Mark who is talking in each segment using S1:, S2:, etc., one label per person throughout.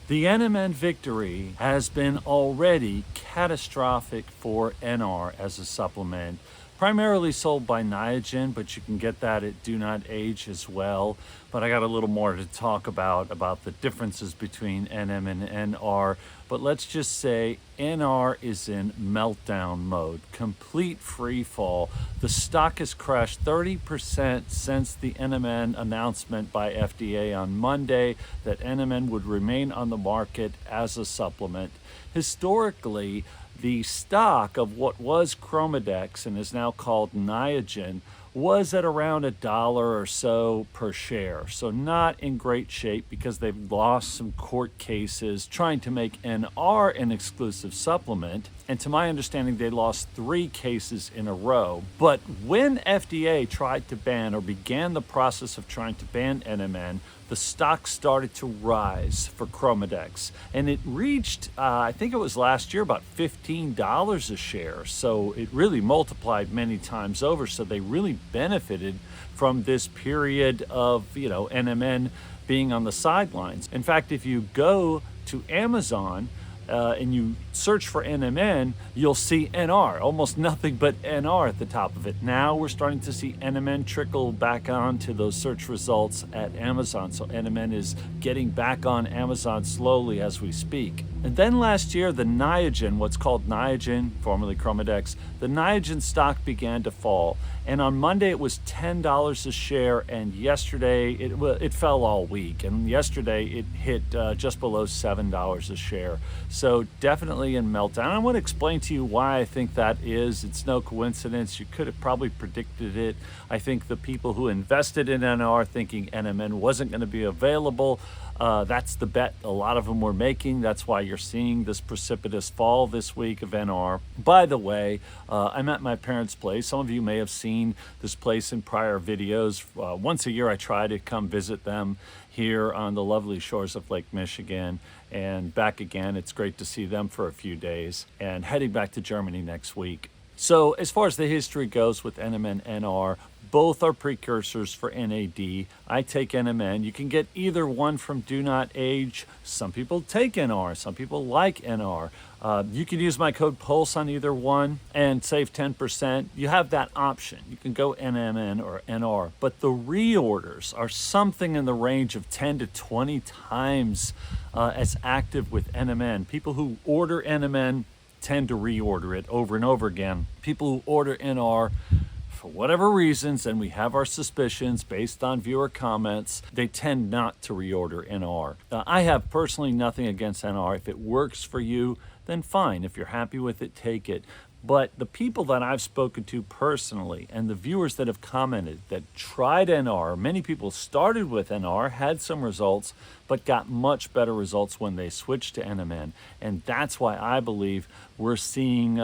S1: The NMN victory has been already catastrophic for NR as a supplement, primarily sold by Niagen, but you can get that at DoNotAge as well. But I got a little more to talk about the differences between NM and NR. But let's just say NR is in meltdown mode, complete free fall. The stock has crashed 30% since the NMN announcement by FDA on Monday that NMN would remain on the market as a supplement. Historically, the stock of what was Chromadex and is now called Niagen was at around $1 or so per share. So not in great shape because they've lost some court cases trying to make NR an exclusive supplement. And to my understanding, they lost 3 cases in a row. But when FDA tried to ban or began the process of trying to ban NMN, the stock started to rise for Chromadex. And it reached, I think it was last year, about $15 a share. So it really multiplied many times over. So they really benefited from this period of, NMN being on the sidelines. In fact, if you go to Amazon, and you search for NMN, you'll see NR, almost nothing but NR at the top of it. Now we're starting to see NMN trickle back onto those search results at Amazon. So NMN is getting back on Amazon slowly as we speak. And then last year, the Niagen, what's called Niagen, formerly Chromadex, the Niagen stock began to fall. And on Monday, it was $10 a share, and yesterday, it fell all week. And yesterday, it hit just below $7 a share. So definitely in meltdown. I want to explain to you why I think that is. It's no coincidence. You could have probably predicted it. I think the people who invested in NR thinking NMN wasn't going to be available, that's the bet a lot of them were making. That's why you're seeing this precipitous fall this week of NR. By the way, I'm at my parents' place. Some of you may have seen this place in prior videos. Once a year, I try to come visit them here on the lovely shores of Lake Michigan and back again. It's great to see them for a few days and heading back to Germany next week. So as far as the history goes with NMN and NR, both are precursors for NAD. I take NMN. You can get either one from DoNotAge. Some people take NR. Some people like NR. You can use my code PULSE on either one and save 10%. You have that option. You can go NMN or NR. But the reorders are something in the range of 10 to 20 times as active with NMN. People who order NMN tend to reorder it over and over again. People who order NR, for whatever reasons, and we have our suspicions based on viewer comments, they tend not to reorder NR. I have personally nothing against NR. If it works for you, then fine. If you're happy with it, take it. But the people that I've spoken to personally and the viewers that have commented that tried NR, many people started with NR, had some results, but got much better results when they switched to NMN. And that's why I believe we're seeing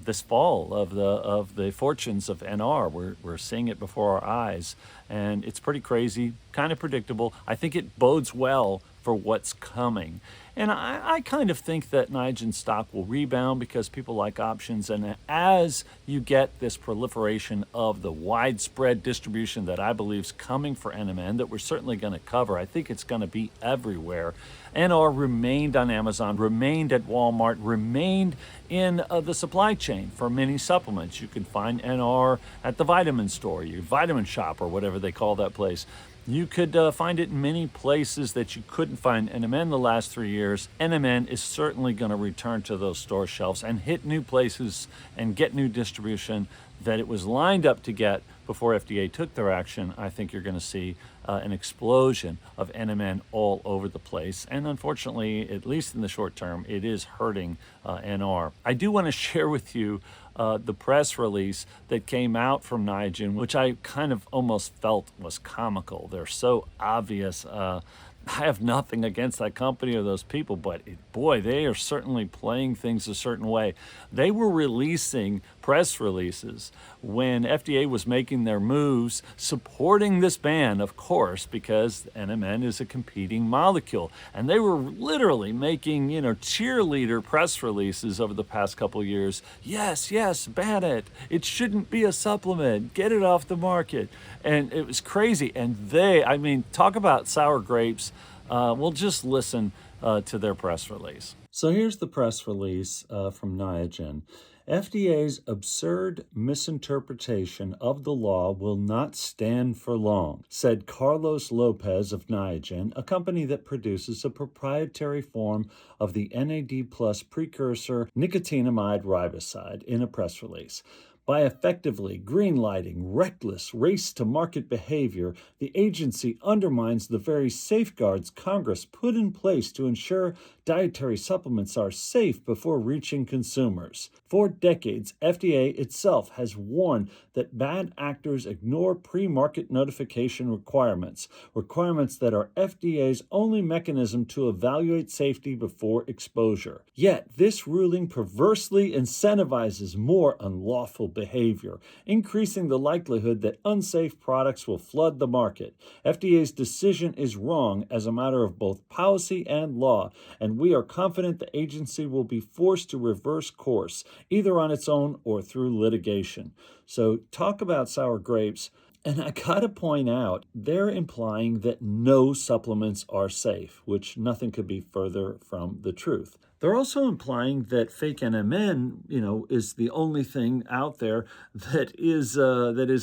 S1: this fall of the fortunes of NR. We're seeing it before our eyes. And it's pretty crazy, kind of predictable. I think it bodes well for what's coming. And I kind of think that Niagen stock will rebound because people like options. And as you get this proliferation of the widespread distribution that I believe is coming for NMN, that we're certainly going to cover, I think it's going to be everywhere. NR remained on Amazon, remained at Walmart, remained in the supply chain for many supplements. You can find NR at the vitamin store, your vitamin shop, or whatever they call that place. You could find it in many places that you couldn't find NMN the last 3 years. NMN is certainly going to return to those store shelves and hit new places and get new distribution that it was lined up to get before FDA took their action. I think you're going to see an explosion of NMN all over the place. And unfortunately, at least in the short term, it is hurting NR. I do want to share with you the press release that came out from Niagen, which I kind of almost felt was comical. They're so obvious. I have nothing against that company or those people, but boy, they are certainly playing things a certain way. They were releasing press releases when FDA was making their moves, supporting this ban, of course, because NMN is a competing molecule. And they were literally making, cheerleader press releases over the past couple of years. Yes, ban it. It shouldn't be a supplement. Get it off the market. And it was crazy. And talk about sour grapes. Well, just listen. to their press release. So here's the press release from Niagen. FDA's absurd misinterpretation of the law will not stand for long, said Carlos Lopez of Niagen, a company that produces a proprietary form of the NAD+ precursor nicotinamide riboside, in a press release. By effectively greenlighting reckless race-to-market behavior, the agency undermines the very safeguards Congress put in place to ensure dietary supplements are safe before reaching consumers. For decades, FDA itself has warned that bad actors ignore pre-market notification requirements that are FDA's only mechanism to evaluate safety before exposure. Yet, this ruling perversely incentivizes more unlawful behavior, increasing the likelihood that unsafe products will flood the market. FDA's decision is wrong as a matter of both policy and law, and we are confident the agency will be forced to reverse course, either on its own or through litigation. So talk about sour grapes. And I gotta point out, they're implying that no supplements are safe, which nothing could be further from the truth. They're also implying that fake NMN, is the only thing out there that is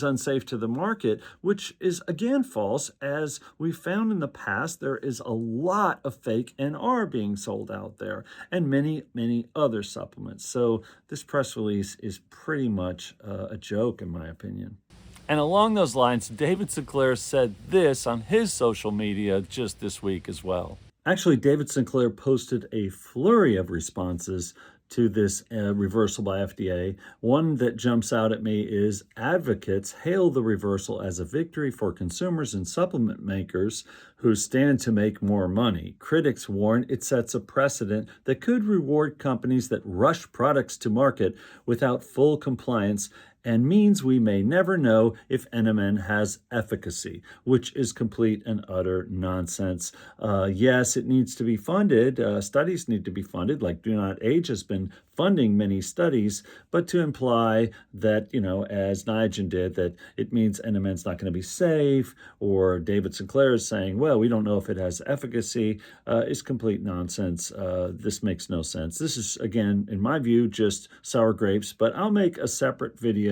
S1: unsafe to the market, which is again false. As we found in the past, there is a lot of fake NR being sold out there, and many, many other supplements. So this press release is pretty much a joke, in my opinion. And along those lines, David Sinclair said this on his social media just this week as well. Actually, David Sinclair posted a flurry of responses to this reversal by FDA. One that jumps out at me is advocates hail the reversal as a victory for consumers and supplement makers who stand to make more money. Critics warn it sets a precedent that could reward companies that rush products to market without full compliance, and means we may never know if NMN has efficacy, which is complete and utter nonsense. Yes, it needs to be funded. Studies need to be funded, like DoNotAge has been funding many studies, but to imply that, as Niagen did, that it means NMN's not going to be safe, or David Sinclair is saying, well, we don't know if it has efficacy, is complete nonsense. This makes no sense. This is, again, in my view, just sour grapes, but I'll make a separate video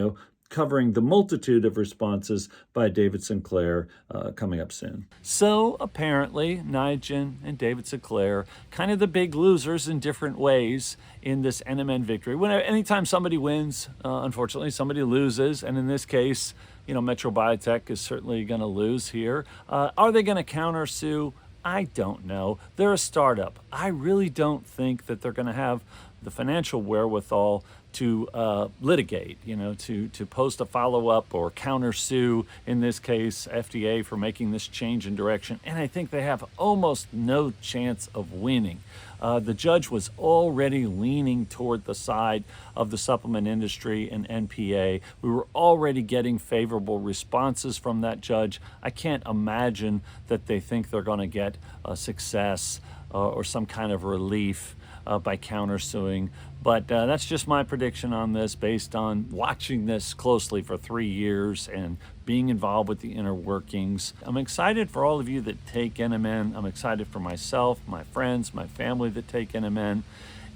S1: covering the multitude of responses by David Sinclair coming up soon. So apparently, Niagen and David Sinclair, kind of the big losers in different ways in this NMN victory. Anytime somebody wins, unfortunately, somebody loses. And in this case, Metro Biotech is certainly going to lose here. Are they going to countersue? I don't know. They're a startup. I really don't think that they're going to have the financial wherewithal to litigate, to post a follow-up or countersue, in this case, FDA for making this change in direction. And I think they have almost no chance of winning. The judge was already leaning toward the side of the supplement industry and NPA. We were already getting favorable responses from that judge. I can't imagine that they think they're going to get a success or some kind of relief by countersuing. But that's just my prediction on this, based on watching this closely for 3 years and being involved with the inner workings. I'm excited for all of you that take NMN. I'm excited for myself, my friends, my family that take NMN.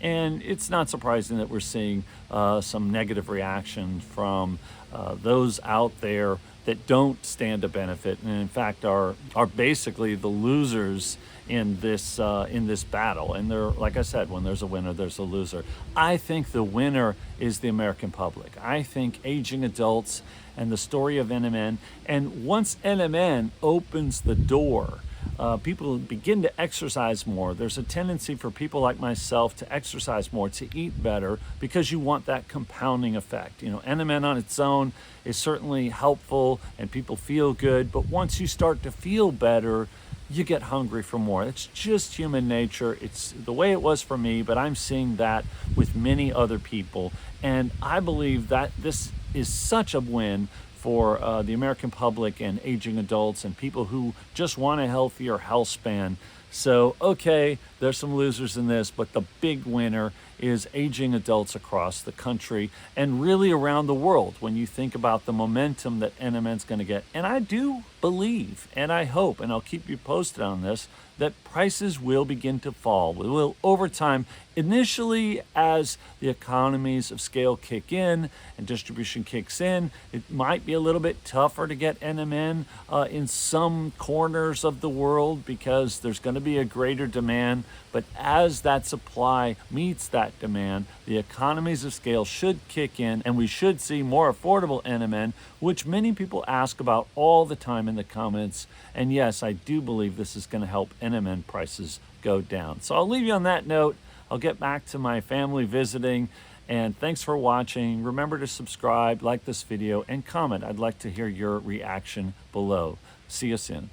S1: And it's not surprising that we're seeing some negative reaction from those out there that don't stand to benefit, and in fact are basically the losers in this battle. And they're, like I said, when there's a winner, there's a loser. I think the winner is the American public. I think aging adults and the story of NMN. And once NMN opens the door, people begin to exercise more. There's a tendency for people like myself to exercise more, to eat better, because you want that compounding effect. NMN on its own is certainly helpful and people feel good, but once you start to feel better, you get hungry for more. It's just human nature. It's the way it was for me, but I'm seeing that with many other people. And I believe that this is such a win for the American public and aging adults and people who just want a healthier health span. So, okay, there's some losers in this, but the big winner is aging adults across the country and really around the world when you think about the momentum that NMN's going to get. And I do believe, and I hope, and I'll keep you posted on this, that prices will begin to fall. We will over time, initially as the economies of scale kick in and distribution kicks in. It might be a little bit tougher to get NMN in some corners of the world because there's going to be a greater demand. But as that supply meets that demand, the economies of scale should kick in and we should see more affordable NMN, which many people ask about all the time in the comments. And yes, I do believe this is going to help NMN prices go down. So I'll leave you on that note. I'll get back to my family visiting, and thanks for watching. Remember to subscribe, like this video, and comment. I'd like to hear your reaction below. See you soon.